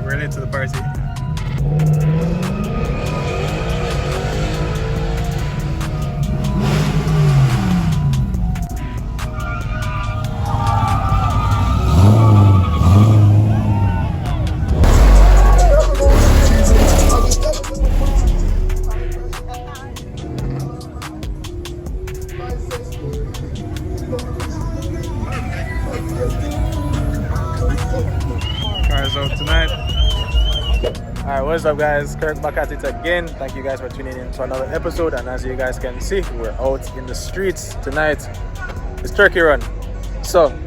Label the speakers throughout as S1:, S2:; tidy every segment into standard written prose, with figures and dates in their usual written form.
S1: We're late to the party. Cars out tonight. Alright, what's up guys? Kirk back at it again. Thank you guys for tuning in to another episode, and as you guys can see, we're out in the streets tonight. It's turkey run. So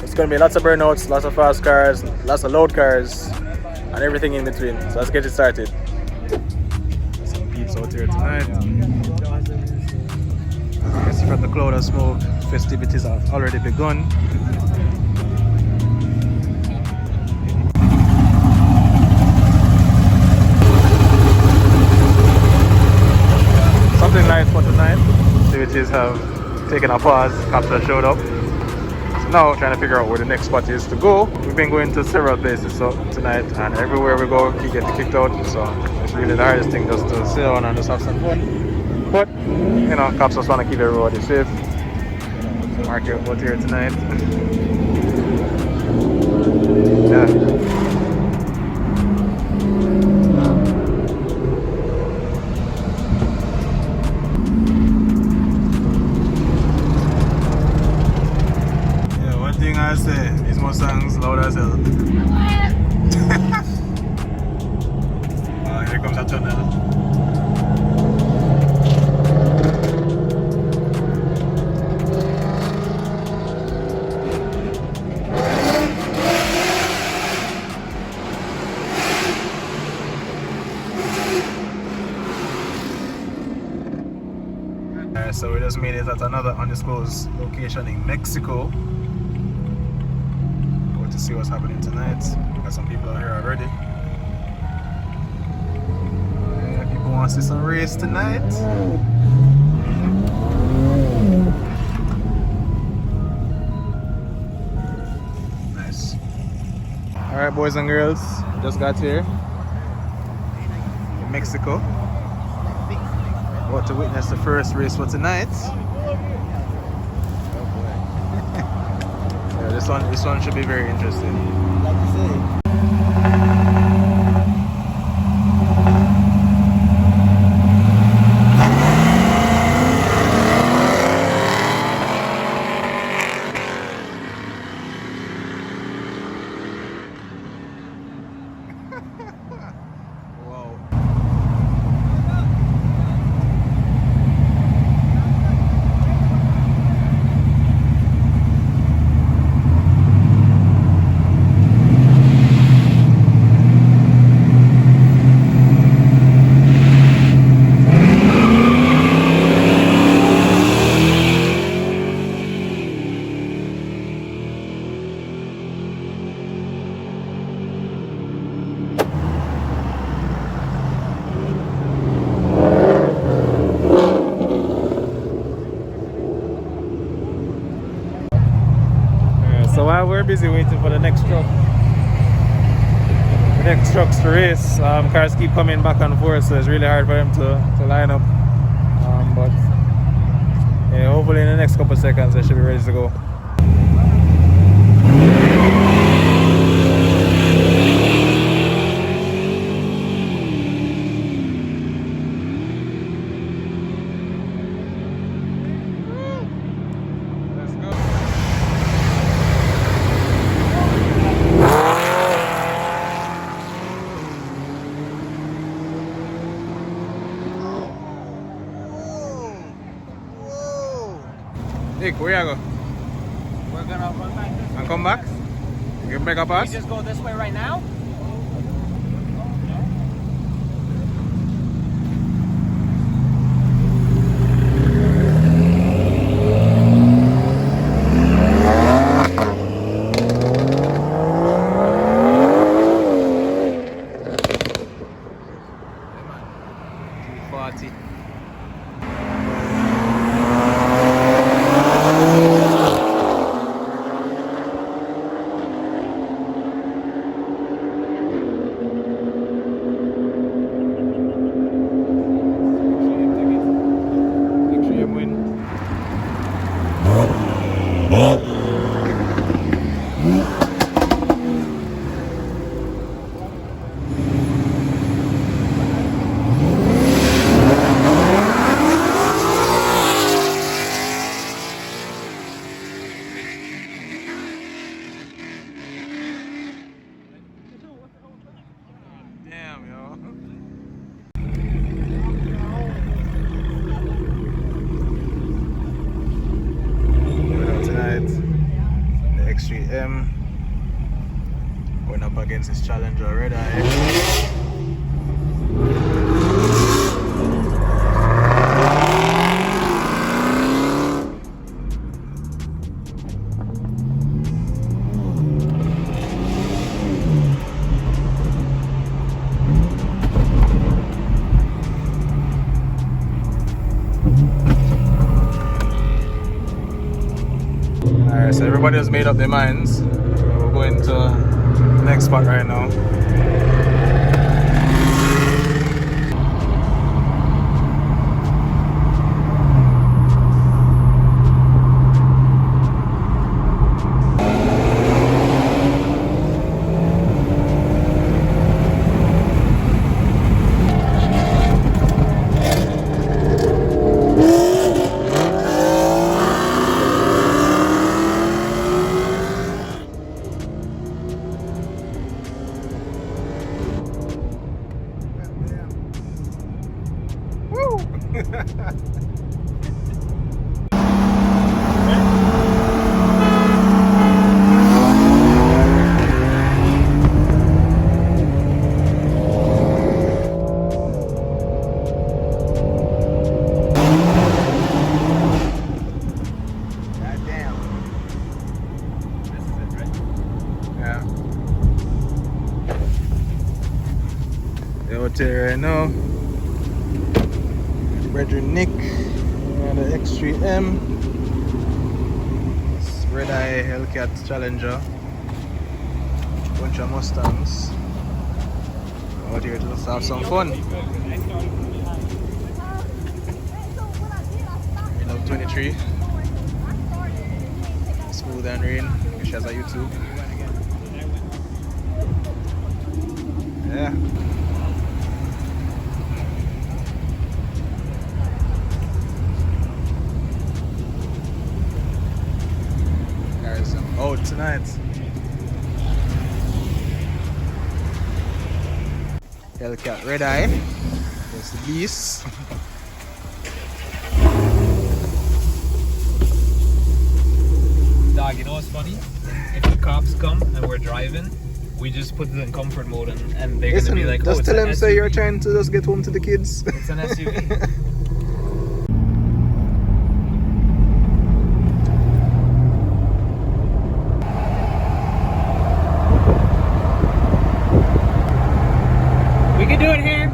S1: it's gonna be lots of burnouts, lots of fast cars, lots of loud cars, and everything in between. So let's get it started. Some peeps out here tonight. As you can see from the cloud of smoke, festivities have already begun. Something nice for tonight. Activities have taken a pause. Cops have showed up. So now trying to figure out where the next spot is to go. We've been going to several places so tonight, and everywhere we go we get kicked out. So it's really the hardest thing, just to sit down and just have some fun. But you know, cops just want to keep everybody safe. Market out here tonight. Yeah. I say these Mustangs loud as hell. Here comes a tunnel. So we just made it at another undisclosed location in Mexico. To see what's happening tonight. Got some people out here already. Yeah, people want to see some race tonight. Nice. Alright boys and girls, just got here in Mexico. About to witness the first race for tonight. This one should be very interesting. Like you say. So while we're busy waiting for the next truck, trucks to race, cars keep coming back and forth, so it's really hard for them to line up. But yeah, hopefully in the next couple of seconds they should be ready to go. Nick, where you go?
S2: We're gonna run back this way.
S1: And come back? You can make a pass?
S2: We just go this way right now?
S1: Damn, yo. Going out tonight. The X3M going up against his challenger Redeye. Alright, so everybody has made up their minds. We're going to the next spot right now. Out here right now. Brethren Nick on the X3M. It's Redeye Hellcat Challenger. Bunch of Mustangs. Out here to just have some fun. In up 23. Smooth and Rain. She has a YouTube. Yeah. Out tonight. Hellcat Redeye. There's the beast.
S2: Dog, you know what's funny? If the cops come and we're driving, we just put it in comfort mode and they're
S1: Listen,
S2: gonna be like,
S1: just tell them say you're trying to just get home to the kids.
S2: It's an SUV. We can do it here.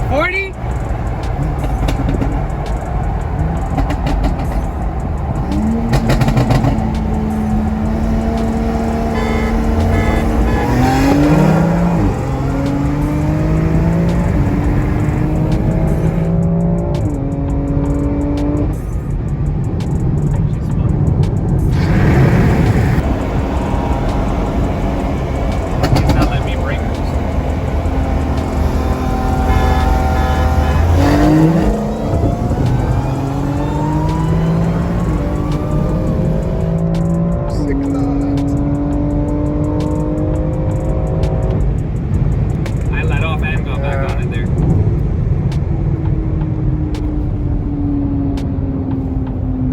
S2: 40?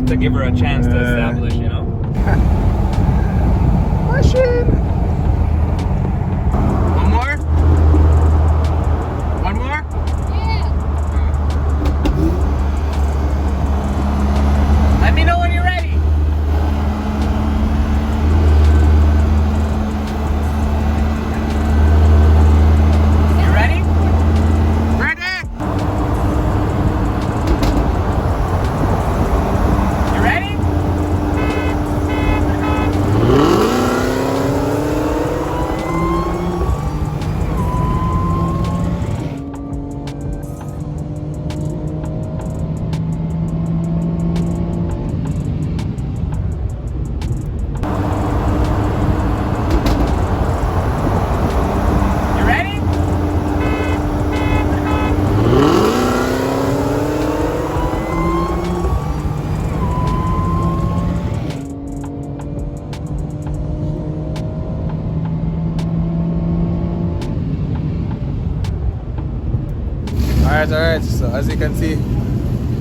S2: To give her a chance to establish, you know?
S1: Machine! One more? One more?
S3: Yeah.
S2: Let me know when you're ready. You ready?
S1: Ready?
S2: You ready?
S1: Alright. So as you can see,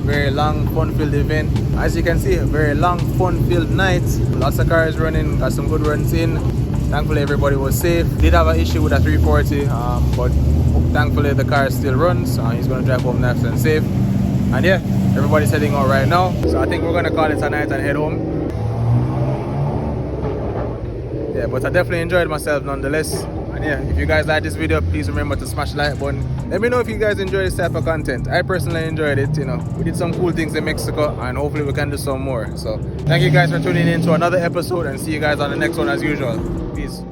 S1: very long, fun-filled event. As you can see, a very long, fun-filled night. Lots of cars running, got some good runs in. Thankfully, everybody was safe. Did have an issue with a 340, but thankfully the car still runs. He's going to drive home nice and safe. And yeah, everybody's heading out right now. So I think we're going to call it a night and head home. Yeah, but I definitely enjoyed myself nonetheless. And yeah, if you guys like this video, please remember to smash the like button. Let me know if you guys enjoy this type of content. I personally enjoyed it. You know, we did some cool things in Mexico, and hopefully we can do some more. So thank you guys for tuning in to another episode, and see you guys on the next one as usual. Peace.